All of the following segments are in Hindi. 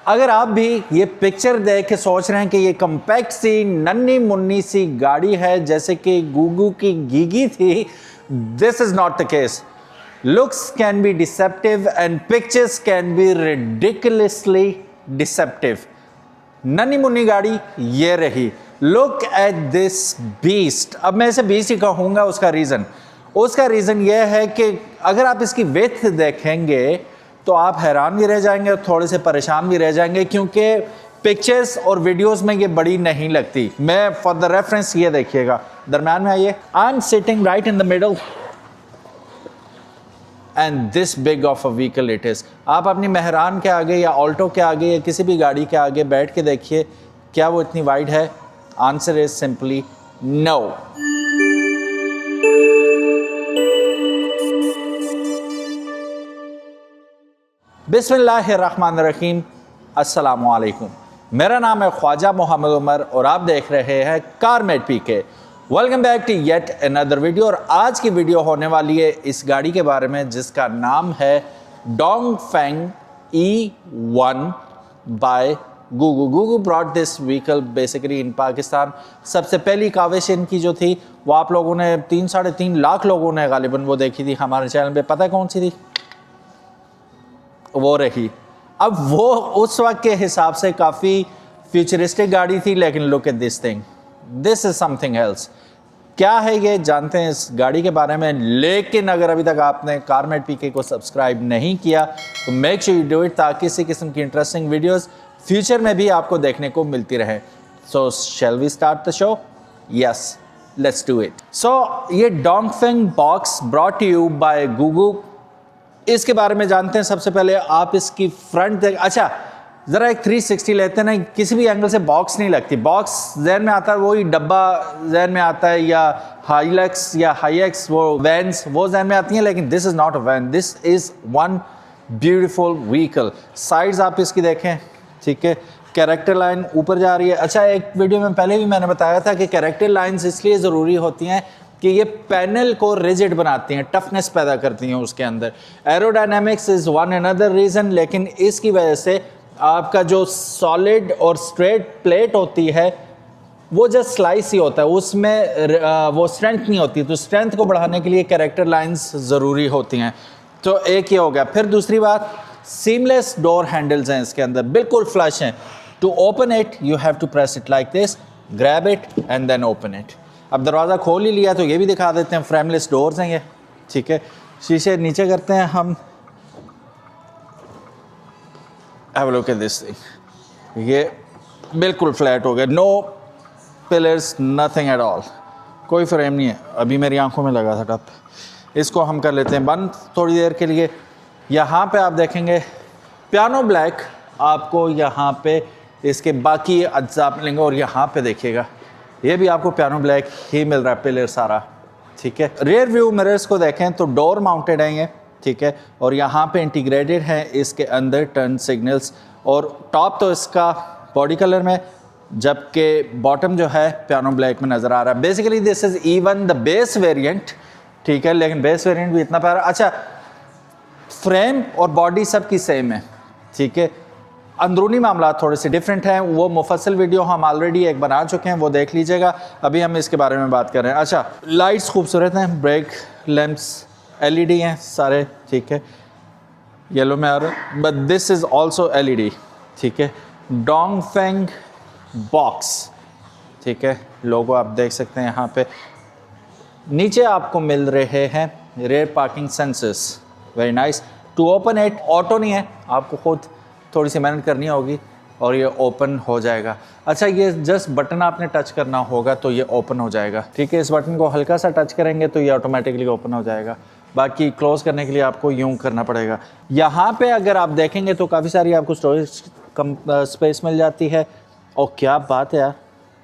अगर आप भी ये पिक्चर देख के सोच रहे हैं कि ये कम्पैक्ट सी नन्ही मुन्नी सी गाड़ी है जैसे कि गूगू की गीगी थी, this is not the case. Looks can be deceptive and pictures can be ridiculously deceptive. नन्ही मुन्नी गाड़ी ये रही। Look at this beast. अब मैं इसे बीस्ट ही कहूँगा, उसका रीज़न ये है कि अगर आप इसकी विड्थ देखेंगे तो आप हैरान भी रह जाएंगे और थोड़े से परेशान भी रह जाएंगे, क्योंकि पिक्चर्स और वीडियोस में ये बड़ी नहीं लगती। मैं फॉर द रेफरेंस ये देखिएगा, दरम्यान में आइए, I am sitting right in the middle and this big of a vehicle it is. आप अपनी मेहरान के आगे या ऑल्टो के आगे या किसी भी गाड़ी के आगे बैठ के देखिए, क्या वो इतनी वाइड है? Answer is simply no. बिस्मिल्लाहिर्रहमानिर्रहीम, अस्सलामु अलैकुम। मेरा नाम है ख्वाजा मोहम्मद उमर और आप देख रहे हैं Carmate PK. Welcome back to yet another video. और आज की वीडियो होने वाली है इस गाड़ी के बारे में जिसका नाम है Dongfeng E1 by Gugu. Gugu brought this vehicle basically in Pakistan. सबसे पहली काविश इनकी जो थी वो आप लोगों ने 3-3.5 लाख लोगों ने गालिबन वो देखी थी हमारे चैनल पे। पता है कौन सी थी? वो रही। अब वो उस वक्त के हिसाब से काफ़ी फ्यूचरिस्टिक गाड़ी थी, लेकिन look at this thing, this is something else. क्या है ये जानते हैं इस गाड़ी के बारे में। लेकिन अगर अभी तक आपने कारमेट पीके को सब्सक्राइब नहीं किया तो make sure you do it, ताकि इसी किस्म की इंटरेस्टिंग वीडियोस फ्यूचर में भी आपको देखने को मिलती रहे। So shall we start the show? Yes, let's do it. So ये Dongfeng box brought you by Gugu, इसके बारे में जानते हैं। सबसे पहले आप इसकी फ्रंट देख, अच्छा ज़रा एक 360 लेते हैं ना, किसी भी एंगल से बॉक्स नहीं लगती। बॉक्स जहन में आता है वही डब्बा जहन में आता है, या हाईलक्स या हाईएक्स वो वैन्स वो जहन में आती हैं, लेकिन this is not a van, this is one beautiful vehicle. Sides आप इसकी देखें, ठीक है, कैरेक्टर लाइन ऊपर जा रही है। अच्छा, एक वीडियो में पहले भी मैंने बताया था कि कैरेक्टर लाइन्स इसलिए ज़रूरी होती हैं कि ये पैनल को रिजिड बनाती हैं, टफनेस पैदा करती हैं उसके अंदर। Aerodynamics is one another reason, लेकिन इसकी वजह से आपका जो सॉलिड और स्ट्रेट प्लेट होती है वो जस्ट स्लाइस ही होता है, उसमें वो स्ट्रेंथ नहीं होती। तो स्ट्रेंथ को बढ़ाने के लिए कैरेक्टर लाइंस ज़रूरी होती हैं। तो एक ये हो गया। फिर दूसरी बात, सीमलेस डोर हैंडल्स हैं इसके अंदर, बिल्कुल फ्लश हैं। To open it you have to press it like this, grab it and then open it. अब दरवाज़ा खोल ही लिया तो ये भी दिखा देते हैं, फ्रेमलेस डोर्स हैं ये, ठीक है। शीशे नीचे करते हैं हम, have a look at this thing, ये बिल्कुल फ्लैट हो गया, no pillars, nothing at all, कोई फ्रेम नहीं है। अभी मेरी आंखों में लगा था टप। इसको हम कर लेते हैं बंद थोड़ी देर के लिए। यहाँ पे आप देखेंगे पियानो ब्लैक, आपको यहाँ पे इसके बाकी अज्जा मिलेंगे, और यहाँ पे देखिएगा ये भी आपको पियानो ब्लैक ही मिल रहा है, पिलर सारा, ठीक है। रियर व्यू मिरर्स को देखें तो डोर माउंटेड है ये, ठीक है, और यहाँ पे इंटीग्रेटेड है इसके अंदर टर्न सिग्नल्स। और टॉप तो इसका बॉडी कलर में, जबकि बॉटम जो है पियानो ब्लैक में नज़र आ रहा है। Basically this is even the base variant, ठीक है, लेकिन बेस वेरिएंट भी इतना प्यारा। अच्छा, फ्रेम और बॉडी सब की सेम है, ठीक है। अंदरूनी मामला थोड़े से डिफरेंट हैं, वो मुफस्सल वीडियो हम ऑलरेडी एक बना चुके हैं, वो देख लीजिएगा। अभी हम इसके बारे में बात कर रहे हैं। अच्छा, लाइट्स खूबसूरत हैं, ब्रेक लैंप्स LED हैं सारे, ठीक है, येलो में आ रहा है, but this is also LED, ठीक है। डोंगफेंग बॉक्स, ठीक है, लोगो आप देख सकते हैं यहाँ पे। नीचे आपको मिल रहे हैं rear parking sensors, very nice. To open it, auto नहीं है, आपको खुद थोड़ी सी मेहनत करनी होगी और ये ओपन हो जाएगा। अच्छा, ये जस्ट बटन आपने टच करना होगा तो ये ओपन हो जाएगा, ठीक है। इस बटन को हल्का सा टच करेंगे तो ये ऑटोमेटिकली ओपन हो जाएगा। बाकी क्लोज करने के लिए आपको यूं करना पड़ेगा। यहाँ पे अगर आप देखेंगे तो काफ़ी सारी आपको स्टोरेज कम स्पेस मिल जाती है। और क्या बात है यार,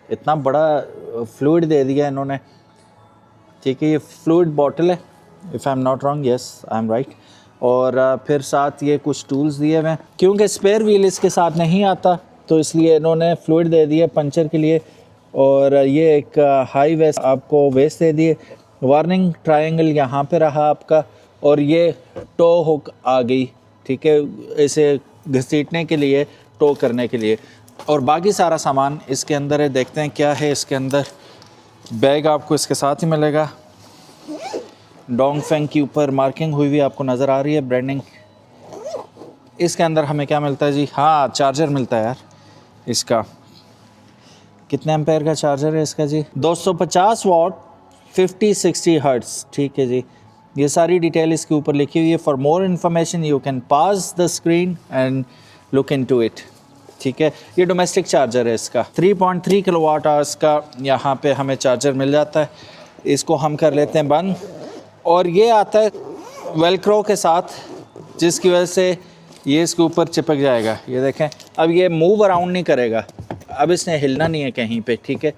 इतना बड़ा फ्लूइड दे दिया इन्होंने, ठीक है। ये फ्लूइड बॉटल है, if I am not wrong, yes I am right. और फिर साथ ये कुछ टूल्स दिए हुए हैं, क्योंकि स्पेयर व्हील इसके साथ नहीं आता तो इसलिए इन्होंने फ्लूइड दे दिए पंचर के लिए। और ये एक हाई वेस्ट आपको वेस्ट दे दिए, वार्निंग ट्रायंगल यहाँ पे रहा आपका, और ये टो हुक आ गई, ठीक है, इसे घसीटने के लिए टो करने के लिए। और बाकी सारा सामान इसके अंदर है। देखते हैं क्या है इसके अंदर। बैग आपको इसके साथ ही मिलेगा। डोंगफेंग के ऊपर मार्किंग हुई हुई आपको नज़र आ रही है, ब्रांडिंग। इसके अंदर हमें क्या मिलता है जी? हाँ, चार्जर मिलता है यार इसका। कितने एम्पेयर का चार्जर है इसका जी? 250 वाट 50-60 हर्ट्ज़। ठीक है जी, ये सारी डिटेल इसके ऊपर लिखी हुई है। For more information you can pause the screen and look into it. ठीक है, ये डोमेस्टिक चार्जर है इसका। 3.3 किलोवाट आवर्स का यहाँ पे हमें चार्जर मिल जाता है। इसको हम कर लेते हैं बंद, और ये आता है वेलक्रो के साथ, जिसकी वजह से ये इसके ऊपर चिपक जाएगा। ये देखें, अब ये मूव अराउंड नहीं करेगा, अब इसने हिलना नहीं है कहीं पे। ठीक है,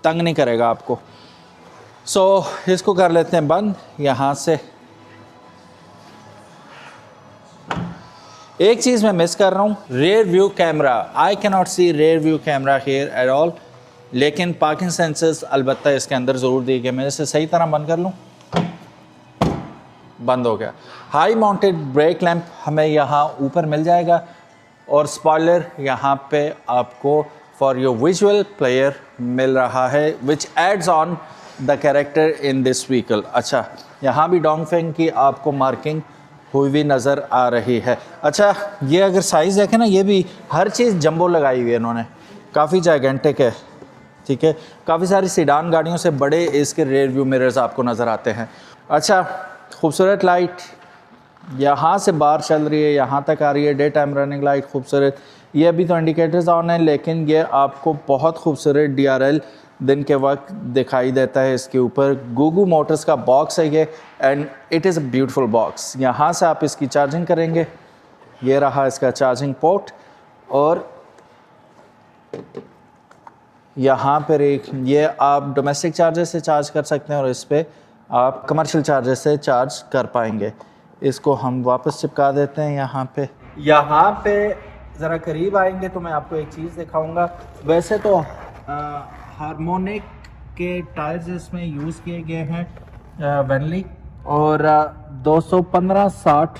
तंग नहीं करेगा आपको। सो इसको कर लेते हैं बंद यहाँ से। एक चीज़ मैं मिस कर रहा हूँ, rear view camera. I can not see rear view camera here at all, लेकिन पार्किंग सेंसर्स अलबत्ता इसके अंदर ज़रूर दिए गए। मैं इसे सही तरह बंद कर लूँ, बंद हो गया। हाई माउंटेड ब्रेक लैंप हमें यहाँ ऊपर मिल जाएगा, और स्पॉइलर यहाँ पे आपको फॉर योर विजुअल प्लेयर मिल रहा है, which adds on the character in this vehicle. अच्छा, यहाँ भी डोंगफेंग की आपको मार्किंग हुई हुई नज़र आ रही है। अच्छा, ये अगर साइज़ देखें ना, ये भी हर चीज़ जंबो लगाई हुई है इन्होंने, काफ़ी जाइगेंटिक है। ठीक है, काफ़ी सारी सीडान गाड़ियों से बड़े इसके रेयर व्यू मिरर्स आपको नज़र आते हैं। अच्छा, खूबसूरत लाइट यहाँ से बाहर चल रही है, यहाँ तक आ रही है। डे टाइम रनिंग लाइट खूबसूरत। ये अभी तो इंडिकेटर्स ऑन है, लेकिन ये आपको बहुत खूबसूरत DRL दिन के वक्त दिखाई देता है इसके ऊपर। गूगू मोटर्स का बॉक्स है ये, and it is a beautiful box. यहाँ से आप इसकी चार्जिंग करेंगे, ये रहा इसका चार्जिंग पोर्ट, और यहाँ पर एक ये आप डोमेस्टिक चार्जर से चार्ज कर सकते हैं, और इस पर आप कमर्शियल चार्जर से चार्ज कर पाएंगे। इसको हम वापस चिपका देते हैं यहाँ पे। यहाँ पे ज़रा करीब आएंगे तो मैं आपको एक चीज़ दिखाऊंगा। वैसे तो हार्मोनिक के टायर्स इसमें यूज़ किए गए हैं वेनली, और 215/60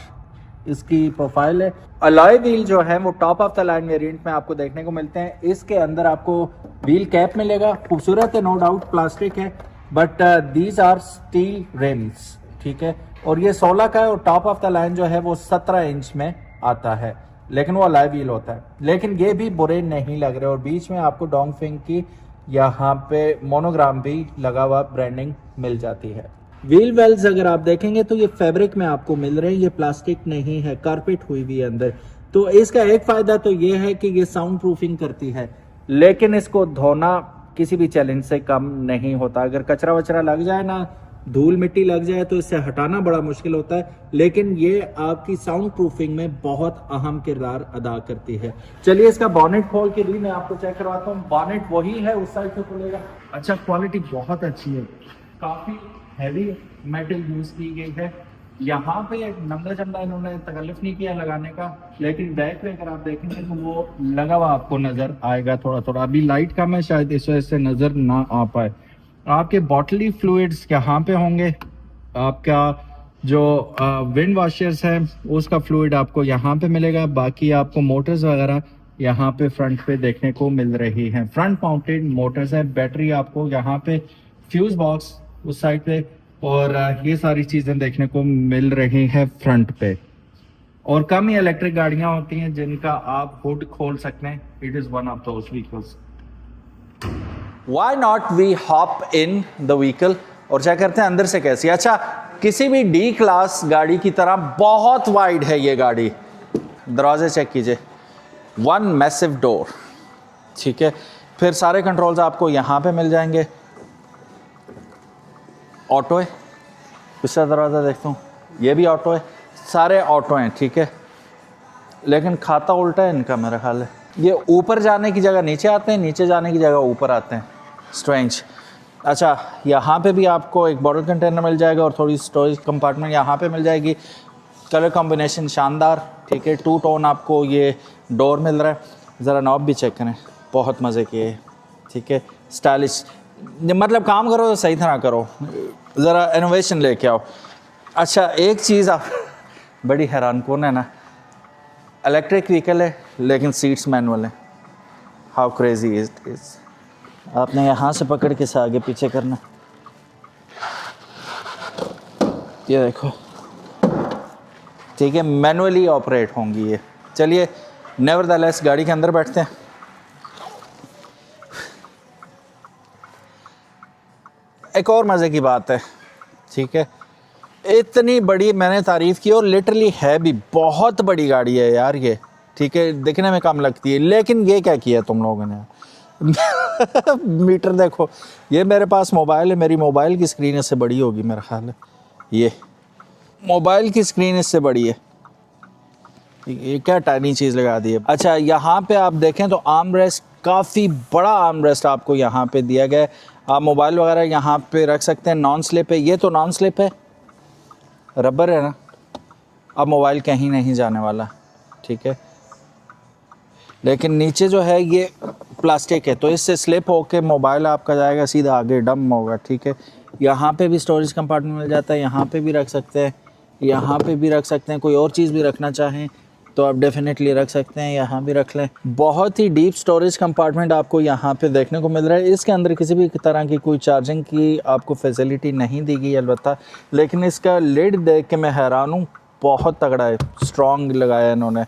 इसकी प्रोफाइल है। अलॉय व्हील जो है वो top of the line variant में आपको देखने को मिलते हैं। इसके अंदर आपको व्हील कैप मिलेगा, खूबसूरत है, नो डाउट प्लास्टिक है, but these are steel rims. ठीक है, और ये 16 का है, और टॉप ऑफ द लाइन जो है वो 17 इंच में आता है, लेकिन वो अलॉय व्हील होता है। लेकिन ये भी बुरे नहीं लग रहे, और बीच में आपको डोंगफेंग की यहाँ पे मोनोग्राम भी लगा हुआ ब्रांडिंग मिल जाती है। व्हील वेल्स अगर आप देखेंगे तो ये फैब्रिक में आपको मिल रहे हैं, ये प्लास्टिक नहीं है, कारपेट हुई हुई है अंदर। तो इसका एक फ़ायदा तो ये है कि ये साउंड प्रूफिंग करती है, लेकिन इसको धोना किसी भी चैलेंज से कम नहीं होता। अगर कचरा वचरा लग जाए ना, धूल मिट्टी लग जाए, तो इससे हटाना बड़ा मुश्किल होता है, लेकिन ये आपकी साउंड प्रूफिंग में बहुत अहम किरदार अदा करती है। चलिए इसका बॉनेट खोल के भी मैं आपको चेक करवाता हूँ। बॉनेट वही है, उस साइड से खुलेगा। अच्छा, क्वालिटी बहुत अच्छी है, काफ़ी हैवी मेटल यूज़ की गई है। यहाँ पे नंबर चंदा इन्होंने तकल्लुफ़ नहीं किया लगाने का, लेकिन बैक पे अगर आप देखेंगे तो वो लगा हुआ आपको नज़र आएगा थोड़ा थोड़ा। अभी लाइट कम है, शायद इस वजह से नज़र ना आ पाए। आपके बॉटली फ्लूइड्स यहाँ पे होंगे, आपका जो विंड वॉशर्स है उसका फ्लूइड आपको यहाँ पे मिलेगा। बाकी आपको मोटर्स वगैरह यहाँ पे फ्रंट पे देखने को मिल रही हैं, फ्रंट माउंटेड मोटर्स है। बैटरी आपको यहाँ पे, फ्यूज बॉक्स उस साइड पे, और ये सारी चीज़ें देखने को मिल रही हैं फ्रंट पे। और कम ही इलेक्ट्रिक गाड़ियाँ होती हैं जिनका आप हुड खोल सकते हैं। It is one of those vehicles. Why not we hop in the vehicle और चेक करते हैं अंदर से कैसी। अच्छा, किसी भी डी क्लास गाड़ी की तरह बहुत वाइड है ये गाड़ी। दरवाजे चेक कीजिए, वन मैसिव डोर। ठीक है, फिर सारे कंट्रोल्स आपको यहाँ पे मिल जाएंगे। ऑटो है, पिछला दरवाज़ा देखता हूँ, ये भी ऑटो है, सारे ऑटो हैं। ठीक है, लेकिन खाता उल्टा है इनका मेरा ख्याल है। ये ऊपर जाने की जगह नीचे आते हैं, नीचे जाने की जगह ऊपर आते हैं, स्ट्रेंज। अच्छा, यहाँ पे भी आपको एक बॉटल कंटेनर मिल जाएगा और थोड़ी स्टोरेज कंपार्टमेंट यहाँ पे मिल जाएगी। कलर कॉम्बिनेशन शानदार। ठीक है, 2 टोन आपको ये डोर मिल रहा है। ज़रा नॉब भी चेक करें, बहुत मज़े की है। ठीक है, स्टाइलिश, मतलब काम करो तो सही तरह करो, ज़रा इनोवेशन लेके आओ। अच्छा, एक चीज़ आप बड़ी हैरान कौन है ना, इलेक्ट्रिक व्हीकल है लेकिन सीट्स मैनुअल हैं। How crazy is this. आपने यहाँ से पकड़ के से आगे पीछे करना। ये देखो, ठीक है, मैनुअली ऑपरेट होंगी ये। चलिए नेवरदलेस गाड़ी के अंदर बैठते हैं। एक और मज़े की बात है, ठीक है, इतनी बड़ी मैंने तारीफ़ की और लिटरली है भी, बहुत बड़ी गाड़ी है यार ये, ठीक है, दिखने में कम लगती है, लेकिन ये क्या किया तुम लोगों ने मीटर देखो, ये मेरे पास मोबाइल है, मेरी मोबाइल की स्क्रीन इससे बड़ी होगी मेरा ख्याल है, ये मोबाइल की स्क्रीन इससे बड़ी है, ये क्या टाइनी चीज़ लगा दी है। अच्छा, यहाँ पे आप देखें तो आर्म रेस्ट, काफ़ी बड़ा आर्म रेस्ट आपको यहाँ पे दिया गया है। आप मोबाइल वगैरह यहाँ पे रख सकते हैं। नॉन स्लिप है, ये तो नॉन स्लिप है, रबर है ना, अब मोबाइल कहीं नहीं जाने वाला, ठीक है, लेकिन नीचे जो है ये प्लास्टिक है, तो इससे स्लिप होके मोबाइल आपका जाएगा सीधा आगे, डम होगा, ठीक है। यहाँ पे भी स्टोरेज कंपार्टमेंट मिल जाता है, यहाँ पे भी रख सकते हैं, यहाँ पे भी रख सकते हैं, कोई और चीज़ भी रखना चाहें तो आप डेफिनेटली रख सकते हैं, यहाँ भी रख लें। बहुत ही डीप स्टोरेज कंपार्टमेंट आपको यहाँ पे देखने को मिल रहा है। इसके अंदर किसी भी तरह की कोई चार्जिंग की आपको फैसिलिटी नहीं दी गई अलबत्ता, लेकिन इसका लिड देख के मैं हैरान हूँ, बहुत तगड़ा है, स्ट्रॉन्ग लगाया इन्होंने।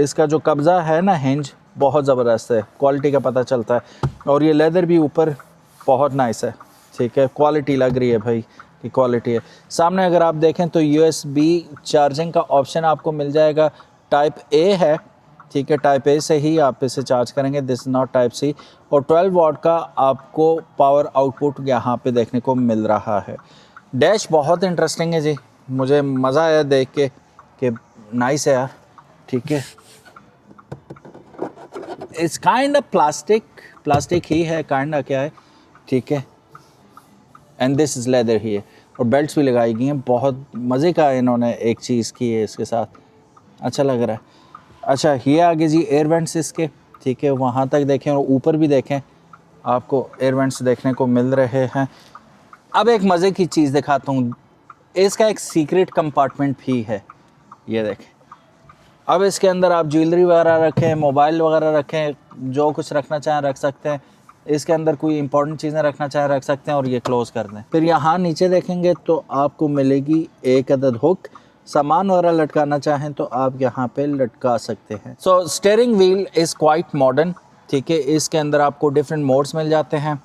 इसका जो कब्ज़ा है ना, हिंज बहुत ज़बरदस्त है, क्वालिटी का पता चलता है, और ये लेदर भी ऊपर बहुत नाइस है, ठीक है, क्वालिटी लग रही है भाई की क्वालिटी है। सामने अगर आप देखें तो USB चार्जिंग का ऑप्शन आपको मिल जाएगा, टाइप A है, ठीक है, टाइप A से ही आप इसे चार्ज करेंगे, दिस नॉट टाइप C, और 12 वॉट का आपको पावर आउटपुट यहाँ पे देखने को मिल रहा है। डैश बहुत इंटरेस्टिंग है जी, मुझे मज़ा आया देख के कि नाइस है यार, ठीक है, इट्स काइंड ऑफ प्लास्टिक ही है, काइंड ऑफ क्या है, ठीक है, एंड दिस इज़ लेदर ही है, और बेल्ट्स भी लगाई गई हैं। बहुत मज़े का इन्होंने एक चीज़ की है इसके साथ, अच्छा लग रहा है। अच्छा, ये आगे जी एयर वेंट्स इसके, ठीक है, वहाँ तक देखें और ऊपर भी देखें, आपको एयर वेंट्स देखने को मिल रहे हैं। अब एक मज़े की चीज़ दिखाता हूँ, इसका एक सीक्रेट कंपार्टमेंट भी है, ये देखें। अब इसके अंदर आप ज्वेलरी वगैरह रखें, मोबाइल वगैरह रखें, जो कुछ रखना चाहें रख सकते हैं। इसके अंदर कोई इंपॉर्टेंट चीज़ें रखना चाहें रख सकते हैं, और ये क्लोज़ कर दें। फिर यहाँ नीचे देखेंगे तो आपको मिलेगी एक अदद हुक, सामान वगैरह लटकाना चाहें तो आप यहाँ पे लटका सकते हैं। So steering wheel is quite modern, ठीक है, इसके अंदर आपको डिफरेंट मोड्स मिल जाते हैं,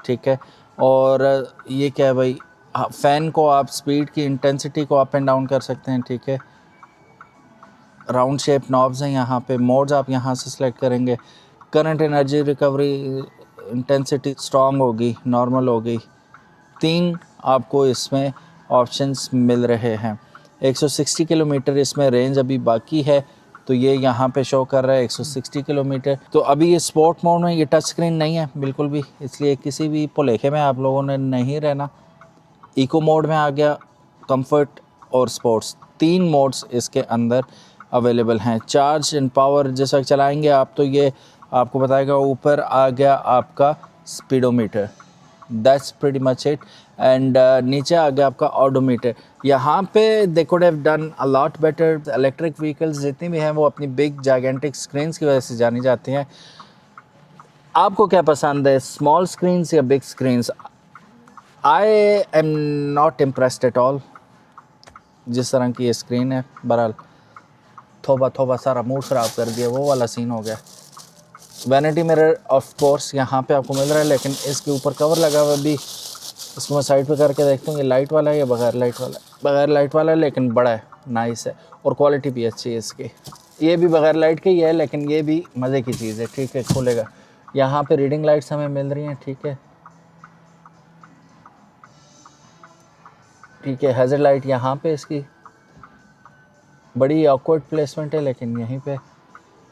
ठीक है, और ये क्या है भाई, फ़ैन को आप स्पीड की इंटेंसिटी को अप एंड डाउन कर सकते हैं, ठीक है, राउंड शेप नॉब्स हैं यहाँ पे, मोड्स आप यहाँ से सिलेक्ट करेंगे। Current energy recovery intensity strong होगी, नॉर्मल होगी, 3 आपको इसमें ऑप्शंस मिल रहे हैं। 160 किलोमीटर इसमें रेंज अभी बाकी है, तो ये यहाँ पे शो कर रहा है 160 किलोमीटर। तो अभी ये स्पोर्ट मोड में, ये टच स्क्रीन नहीं है बिल्कुल भी, इसलिए किसी भी भुलेखे में आप लोगों ने नहीं रहना। इको मोड में आ गया, कंफर्ट और स्पोर्ट्स, 3 मोड्स इसके अंदर अवेलेबल हैं। चार्ज एंड पावर जैसा चलाएंगे आप तो ये आपको बताएगा। ऊपर आ गया आपका speedometer, that's pretty much it, and नीचे आ गया आपका ऑडोमीटर। यहाँ पे they could have done a lot better. Electric vehicles जितनी भी हैं वो अपनी बिग जायगेंटिक स्क्रीन्स की वजह से जानी जाती हैं। आपको क्या पसंद है, स्मॉल स्क्रीन्स या big screens? I am not impressed at all जिस तरह की ये स्क्रीन है। बहरहाल थोबा सारा मूड ख़राब कर दिया, वो वाला सीन हो गया। वैनिटी मिरर ऑफ कोर्स यहाँ पे आपको मिल रहा है, लेकिन इसके ऊपर कवर लगा हुआ भी, इसको मैं साइड पे करके देखता हूँ ये लाइट वाला है या बगैर लाइट वाला है। बगैर लाइट वाला है, लेकिन बड़ा है, नाइस है, और क्वालिटी भी अच्छी है इसकी। ये भी बगैर लाइट के ही है, लेकिन ये भी मज़े की चीज़ है, ठीक है, खुलेगा। यहाँ पे रीडिंग लाइट्स हमें मिल रही हैं, ठीक है, ठीक है। हैज़र्ड लाइट यहाँ पे इसकी बड़ी ऑकवर्ड प्लेसमेंट है, लेकिन यहीं पे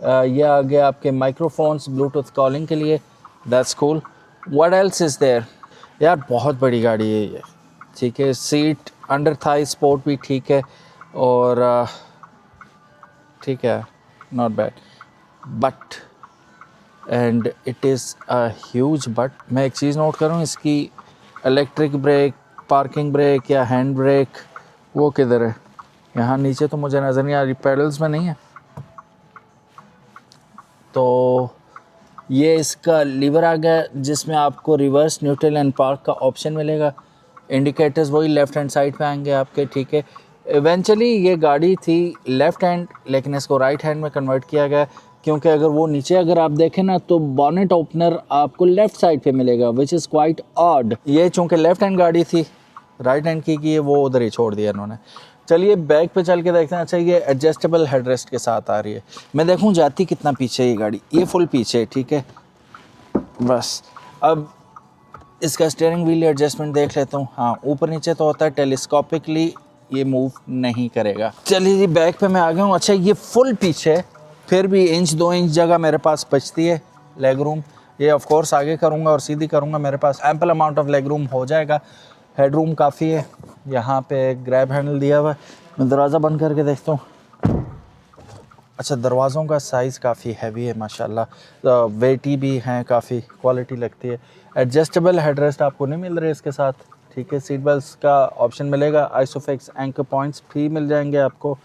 ये आ गया आपके माइक्रोफोन्स ब्लूटूथ कॉलिंग के लिए, that's cool. What else is there? यार बहुत बड़ी गाड़ी है ये, ठीक है। सीट अंडर थाई स्पोर्ट भी ठीक है, और ठीक है, not bad, but and it is a huge but. मैं एक चीज़ नोट करूँ, इसकी इलेक्ट्रिक ब्रेक, पार्किंग ब्रेक या हैंड ब्रेक वो किधर है? यहाँ नीचे तो मुझे नज़र नहीं आ रही, पैडल्स में नहीं है। तो ये इसका लीवर आ गया जिसमें आपको रिवर्स, न्यूट्रल एंड पार्क का ऑप्शन मिलेगा। इंडिकेटर्स वही लेफ़्ट हैंड साइड पे आएंगे आपके, ठीक है। इवेंचुअली ये गाड़ी थी लेफ़्ट हैंड, लेकिन इसको राइट हैंड में कन्वर्ट किया गया, क्योंकि अगर वो नीचे अगर आप देखें ना तो बॉनेट ओपनर आपको लेफ़्ट साइड पे मिलेगा, विच इज़ क्वाइट ऑड। ये चूँकि लेफ़्ट हैंड गाड़ी थी, राइट हैंड की है, वो उधर ही छोड़ दिया इन्होंने। चलिए बैक पे चल के देखते हैं। अच्छा, ये एडजस्टेबल हेडरेस्ट के साथ आ रही है। मैं देखूं जाती कितना पीछे ये गाड़ी, ये फुल पीछे है, ठीक है। बस अब इसका स्टीयरिंग व्हील एडजस्टमेंट देख लेता हूँ। हाँ, ऊपर नीचे तो होता है, टेलीस्कोपिकली ये मूव नहीं करेगा। चलिए जी, बैक पे मैं आ गया हूँ। अच्छा, ये फुल पीछे, फिर भी 1-2 इंच जगह मेरे पास बचती है लेग रूम। ये ऑफ कोर्स आगे करूँगा और सीधी करूँगा, मेरे पास ample amount of leg room हो जाएगा। हेड रूम काफ़ी है। यहाँ पे ग्रैब हैंडल दिया हुआ है। मैं दरवाज़ा बंद करके देखता हूँ। अच्छा, दरवाज़ों का साइज़ काफ़ी हैवी है माशाल्लाह, वेटी भी हैं, काफ़ी क्वालिटी लगती है। एडजस्टेबल हेडरेस्ट आपको नहीं मिल रहे इसके साथ, ठीक है। सीट बेल्ट का ऑप्शन मिलेगा, आइसोफिक्स एंकर पॉइंट्स भी मिल जाएंगे आपको,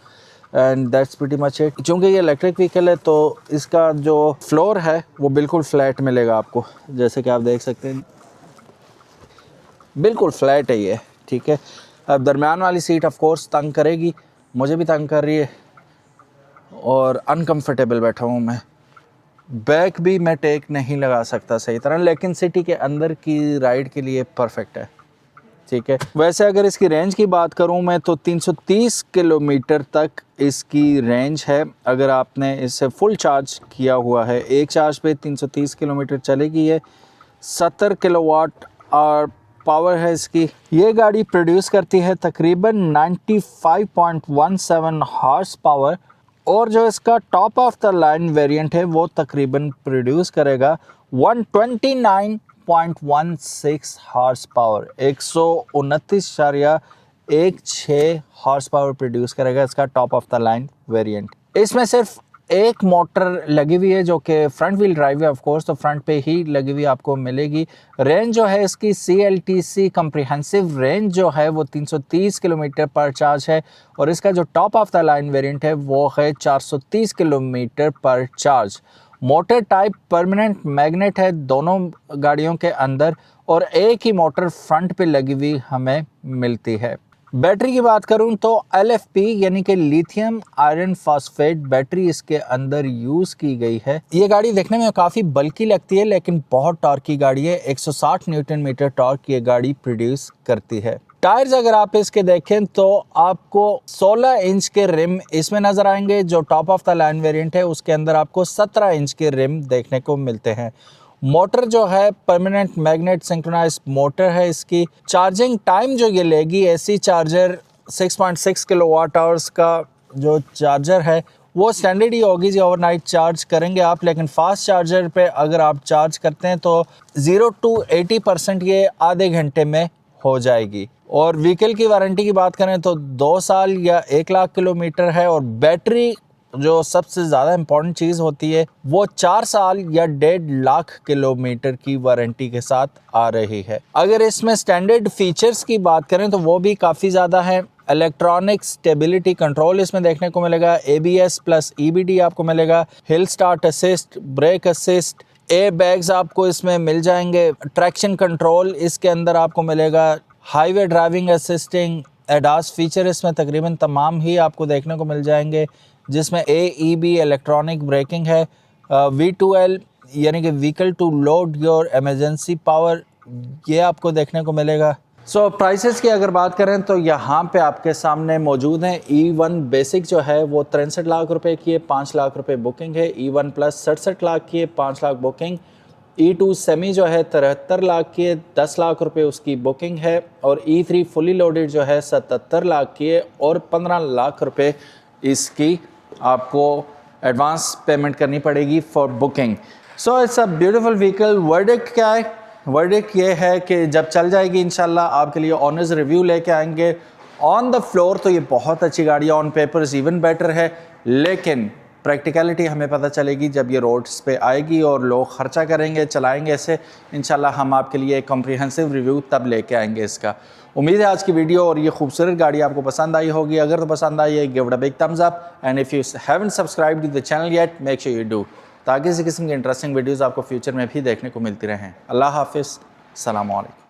and that's pretty much it. चूँकि ये इलेक्ट्रिक व्हीकल है तो इसका जो फ्लोर है वो बिल्कुल फ्लैट मिलेगा आपको, जैसे कि आप देख सकते हैं, बिल्कुल फ्लैट है ये, ठीक है। अब दरमियान वाली सीट ऑफ कोर्स तंग करेगी, मुझे भी तंग कर रही है और अनकंफर्टेबल बैठा हूँ मैं। बैक भी मैं टेक नहीं लगा सकता सही तरह, लेकिन सिटी के अंदर की राइड के लिए परफेक्ट है, ठीक है। वैसे अगर इसकी रेंज की बात करूं मैं तो 330 किलोमीटर तक इसकी रेंज है। अगर आपने इसे फुल चार्ज किया हुआ है, एक चार्ज पे 330 किलोमीटर चलेगी। ये 70 किलोवाट और पावर है इसकी। ये गाड़ी प्रोड्यूस करती है तकरीबन 95.17 हॉर्स पावर, और जो इसका top of the line variant है वो तकरीबन प्रोड्यूस करेगा 129.16 horse power, 129.16 horse power produce करेगा इसका top of the line variant. इसमें सिर्फ एक मोटर लगी हुई है जो कि फ्रंट व्हील ड्राइव है, ऑफ कोर्स, तो फ्रंट पे ही लगी हुई आपको मिलेगी। रेंज जो है इसकी CLTC कम्प्रिहेंसिव रेंज जो है वो 330 किलोमीटर पर चार्ज है, और इसका जो top of the line variant है वो है 430 किलोमीटर पर charge. Motor type permanent magnet है दोनों गाड़ियों के अंदर, और एक ही मोटर फ्रंट पे लगी हुई हमें मिलती है। बैटरी की बात करूं तो LFP यानी कि लिथियम आयरन फॉस्फेट बैटरी इसके अंदर यूज़ की गई है। ये गाड़ी देखने में काफ़ी बल्की लगती है, लेकिन बहुत टॉर्क की गाड़ी है। 160 न्यूटन मीटर टॉर्क ये गाड़ी प्रोड्यूस करती है। टायर्स अगर आप इसके देखें तो आपको 16 इंच के रिम इसमें नज़र आएंगे। जो top of the line variant है उसके अंदर आपको 17 इंच के रिम देखने को मिलते हैं। मोटर जो है परमानेंट मैग्नेट सिंक्रोनाइज मोटर है इसकी। चार्जिंग टाइम जो ये लेगी, AC चार्जर 6.6 किलोवाट आवर्स का जो चार्जर है वो स्टैंडर्ड ही होगी जी, ओवरनाइट चार्ज करेंगे आप। लेकिन फास्ट चार्जर पे अगर आप चार्ज करते हैं तो 0 to 80% ये आधे घंटे में हो जाएगी। और व्हीकल की वारंटी की बात करें तो 2 साल या 1 लाख किलोमीटर है, और बैटरी जो सबसे ज़्यादा इम्पॉर्टेंट चीज़ होती है वो 4 साल या 1.5 लाख किलोमीटर की वारंटी के साथ आ रही है। अगर इसमें स्टैंडर्ड फीचर्स की बात करें तो वो भी काफ़ी ज़्यादा है। इलेक्ट्रॉनिक स्टेबिलिटी कंट्रोल इसमें देखने को मिलेगा, ABS प्लस EBD आपको मिलेगा, hill start assist, brake assist, air bags आपको इसमें मिल जाएंगे, ट्रैक्शन कंट्रोल इसके अंदर आपको मिलेगा, highway driving assisting, ADAS feature इसमें तकरीबन तमाम ही आपको देखने को मिल जाएंगे, जिसमें AEB इलेक्ट्रॉनिक ब्रेकिंग है, V2L यानी कि vehicle to load your emergency power, ये आपको देखने को मिलेगा। सो प्राइसेस की अगर बात करें तो यहाँ पे आपके सामने मौजूद हैं। E1 बेसिक जो है वो 63 लाख रुपए की है, 5 लाख रुपए बुकिंग है। E1 प्लस 67 लाख की है, 5 लाख बुकिंग। E2 सेमी जो है 73 लाख की है, 10 लाख रुपए उसकी बुकिंग है। और E3 फुली लोडेड जो है 77 लाख की है और 15 लाख रुपए इसकी आपको एडवांस पेमेंट करनी पड़ेगी for booking. So it's a beautiful vehicle. Verdict क्या है? वर्डिक्ट ये है कि जब चल जाएगी इंशाल्लाह आपके लिए ऑनर्स रिव्यू लेके आएंगे। ऑन द फ्लोर तो ये बहुत अच्छी गाड़ी है, ऑन पेपर्स इवन बेटर है, लेकिन प्रैक्टिकलिटी हमें पता चलेगी जब ये रोड्स पे आएगी और लोग खर्चा करेंगे, चलाएंगे इसे। इंशाल्लाह हम आपके लिए एक कॉम्प्रिहेंसिव रिव्यू तब लेके आएंगे इसका। उम्मीद है आज की वीडियो और ये खूबसूरत गाड़ी आपको पसंद आई होगी। अगर तो पसंद आई है, give it a big thumbs up, and if you haven't subscribed to the channel yet, make sure you do. ताकि इसी किस्म की इंटरेस्टिंग वीडियोज़ आपको फ्यूचर में भी देखने को मिलती रहें। अल्लाह हाफिज़, अस्सलाम वालेकुम।